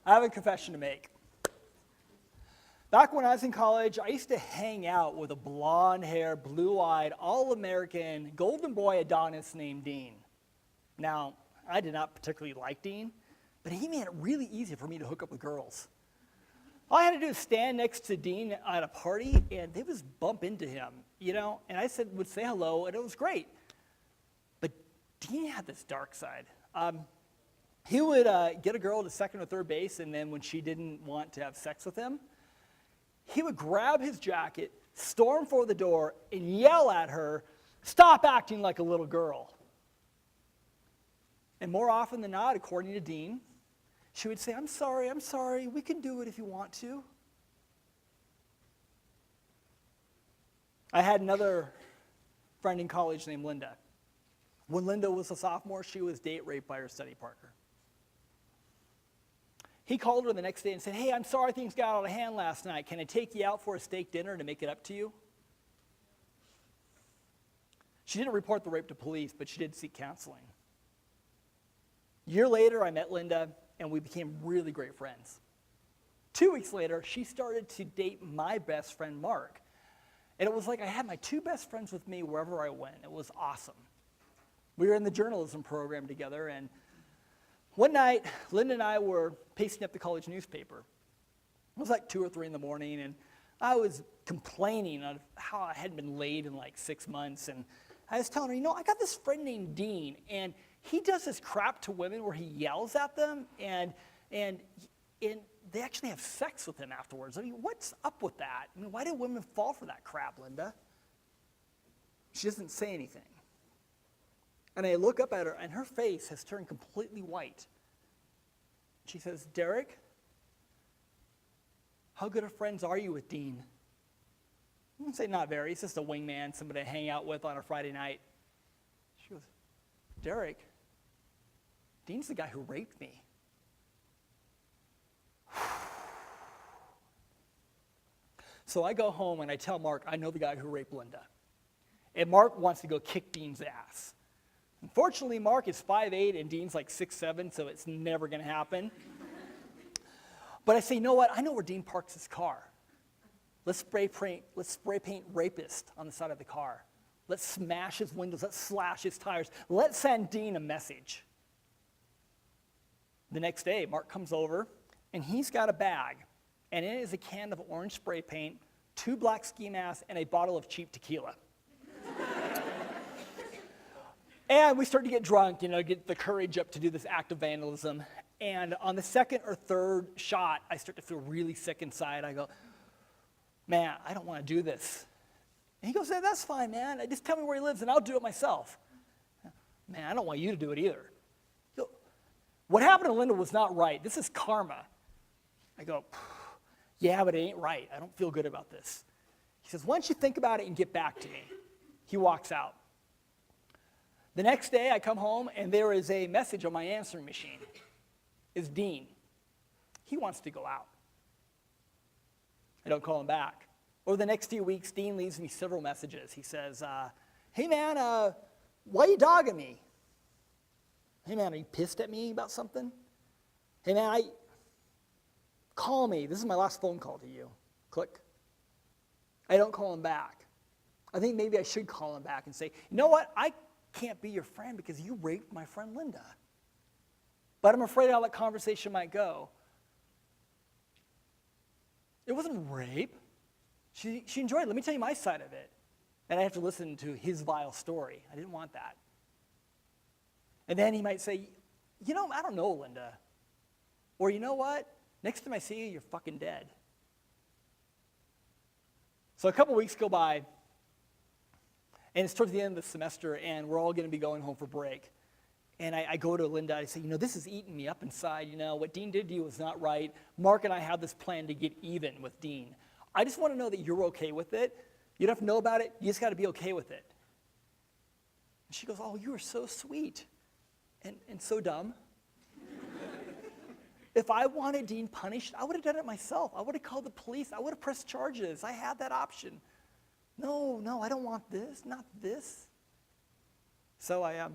I have a confession to make. Back when I was in college, I used to hang out with a blonde-haired, blue-eyed, all-American golden boy Adonis named Dean. Now, I did not particularly like Dean, but he made it really easy for me to hook up with girls. All I had to do is stand next to Dean at a party, and they would bump into him, and I would say hello, and it was great. But Dean had this dark side. He would get a girl to second or third base, and then when she didn't want to have sex with him, he would grab his jacket, storm for the door, and yell at her, "Stop acting like a little girl." And more often than not, according to Dean, she would say, I'm sorry, we can do it if you want to. I had another friend in college named Linda. When Linda was a sophomore, she was date raped by her study partner. He called her the next day and said, "Hey, I'm sorry things got out of hand last night. Can I take you out for a steak dinner to make it up to you?" She didn't report the rape to police, but she did seek counseling. A year later, I met Linda, and we became really great friends. 2 weeks later, she started to date my best friend, Mark. And it was like I had my two best friends with me wherever I went. It was awesome. We were in the journalism program together, and one night, Linda and I were pasting up the college newspaper. It was like 2 or 3 in the morning, and I was complaining of how I hadn't been laid in like 6 months, and I was telling her, I got this friend named Dean, and he does this crap to women where he yells at them, and they actually have sex with him afterwards. I mean, what's up with that? I mean, why do women fall for that crap, Linda? She doesn't say anything. And I look up at her, and her face has turned completely white. She says, "Derek, how good of friends are you with Dean?" I'm going to say, "Not very. He's just a wingman, somebody to hang out with on a Friday night." She goes, "Derek, Dean's the guy who raped me." So I go home and I tell Mark, I know the guy who raped Linda. And Mark wants to go kick Dean's ass. Unfortunately, Mark is 5'8", and Dean's like 6'7", so it's never going to happen. But I say, you know what? I know where Dean parks his car. Let's spray paint rapist on the side of the car. Let's smash his windows. Let's slash his tires. Let's send Dean a message. The next day, Mark comes over, and he's got a bag, and in it is a can of orange spray paint, 2 black ski masks, and a bottle of cheap tequila. And we start to get drunk, get the courage up to do this act of vandalism. And on the second or third shot, I start to feel really sick inside. I go, "Man, I don't want to do this." And he goes, "Yeah, that's fine, man. Just tell me where he lives, and I'll do it myself." "Man, I don't want you to do it either." What happened to Linda was not right. This is karma. I go, "Yeah, but it ain't right. I don't feel good about this." He says, "Why don't you think about it and get back to me?" He walks out. The next day, I come home, and there is a message on my answering machine. It's Dean. He wants to go out. I don't call him back. Over the next few weeks, Dean leaves me several messages. He says, "Hey, man, why are you dogging me? Hey, man, are you pissed at me about something? Hey, man, call me. This is my last phone call to you." Click. I don't call him back. I think maybe I should call him back and say, "You know what? I can't be your friend because you raped my friend Linda." But I'm afraid how that conversation might go. It wasn't rape. She enjoyed it. Let me tell you my side of it. And I have to listen to his vile story. I didn't want that. And then he might say, "I don't know, Linda." Or, "You know what? Next time I see you, you're fucking dead." So a couple weeks go by, and it's towards the end of the semester, and we're all going to be going home for break. And I go to Linda, I say, "This is eating me up inside. What Dean did to you was not right. Mark and I have this plan to get even with Dean. I just want to know that you're okay with it. You don't have to know about it. You just got to be okay with it." And she goes, "Oh, you are so sweet and so dumb." If I wanted Dean punished, I would have done it myself. I would have called the police. I would have pressed charges. I had that option. No, I don't want this, not this. So I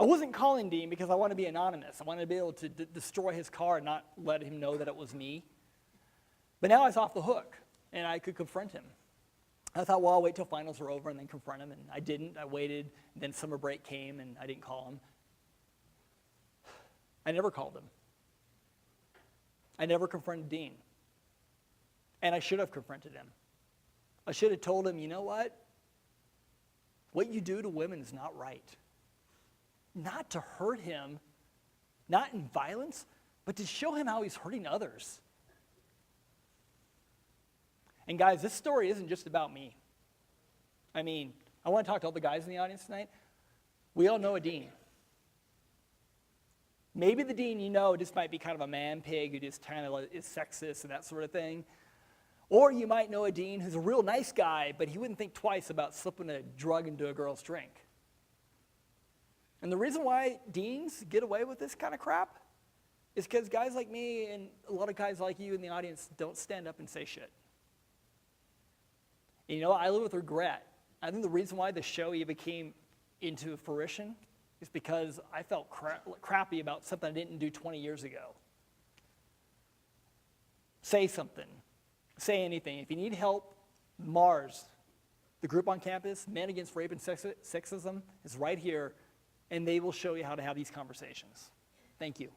I wasn't calling Dean because I wanted to be anonymous. I wanted to be able to destroy his car and not let him know that it was me. But now I was off the hook, and I could confront him. I thought, well, I'll wait till finals are over and then confront him, and I didn't. I waited, and then summer break came, and I didn't call him. I never called him. I never confronted Dean. And I should have confronted him. I should have told him, you know what? What you do to women is not right. Not to hurt him, not in violence, but to show him how he's hurting others. And guys, this story isn't just about me. I mean, I want to talk to all the guys in the audience tonight. We all know a Dean. Maybe the Dean you know just might be kind of a man pig who just kind of is sexist and that sort of thing. Or you might know a Dean who's a real nice guy, but he wouldn't think twice about slipping a drug into a girl's drink. And the reason why Deans get away with this kind of crap is because guys like me and a lot of guys like you in the audience don't stand up and say shit. And you know, I live with regret. I think the reason why the show even came into fruition is because I felt crappy about something I didn't do 20 years ago. Say something. Say anything. If you need help, Mars, the group on campus, Men Against Rape and Sexism, is right here, and they will show you how to have these conversations. Thank you.